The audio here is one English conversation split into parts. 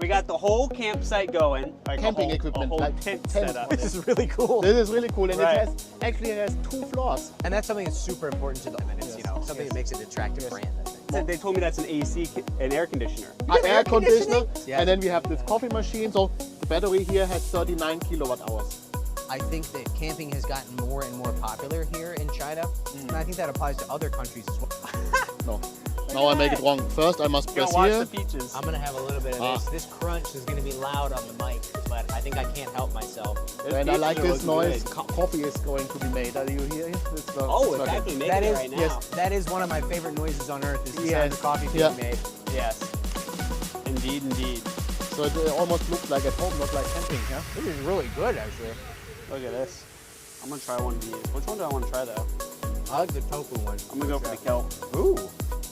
We got the whole campsite going. Like Camping equipment, a whole like tent tent. set up. This is really cool. This is really cool, and Right. it has 2 floors. And that's something that's super important to them, and it's, you know, something that makes it an attractive brand, I think. They told me that's an AC, an air conditioner. Air conditioner, Yeah. and then we have this coffee machine. So the battery here has 39 kilowatt hours. I think that camping has gotten more and more popular here in China, and I think that applies to other countries as well. No, now I make it wrong. First, I must Go press watch here. the peaches. I'm gonna have a little bit of this. This crunch is gonna be loud on the mic, but I think I can't help myself. And I like peaches this are looking noise. good. Coffee is going to be made. Are you here? This, Oh, this it's working. actually making That it is right now. yes. that is one of my favorite noises on earth. Is the sound Yes. of coffee being Yeah. made. Yes. Indeed, indeed. So it almost looks like at home, not like camping. Yeah. This is really good, actually. Look at this. I'm gonna try one of these. Which one do I want to try though? I like the tofu one. I'm gonna go for the kelp. Ooh.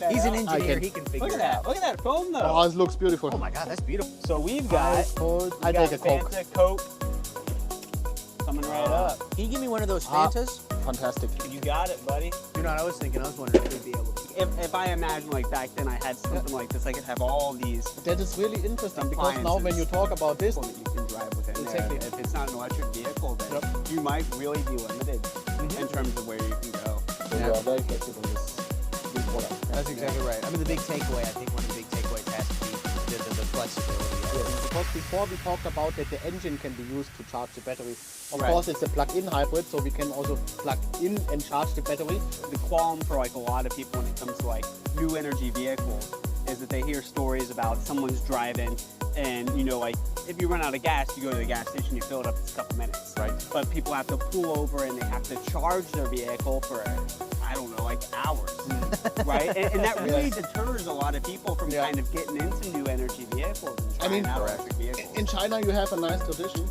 He's an out. engineer. can- He can figure Look at it that. out. Look at that foam though. Oh, it looks beautiful. Oh my God, that's beautiful. So we've got, Ice cold. I we got take a Coke. Fanta, Coke. Coming right up. Can you give me one of those Fantas? Fantastic. You got it, buddy. You know what I was thinking? I was wondering if we'd be able to. If I imagine like back then I had something like this, I could have all these That is really interesting because now when you talk about this, that you can drive within Exactly. there. If it's not an electric vehicle, then you might really be limited in terms of where you can go. so you are very flexible in this product. That's exactly right. I mean, the big takeaway, I think one of the big takeaways has to be the flexibility. Because before we talked about that the engine can be used to charge the battery. Of Right. course, it's a plug-in hybrid, so we can also plug in and charge the battery. The qualm for like a lot of people when it comes to like new energy vehicles is that they hear stories about someone's driving and you know like if you run out of gas you go to the gas station, you fill it up in a couple minutes, Right. but people have to pull over and they have to charge their vehicle for I don't know like hours, right? And that really deters a lot of people from Yeah. kind of getting into new energy vehicles and trying out electric vehicles. In China, you have a nice tradition.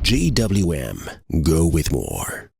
GWM. Go with more.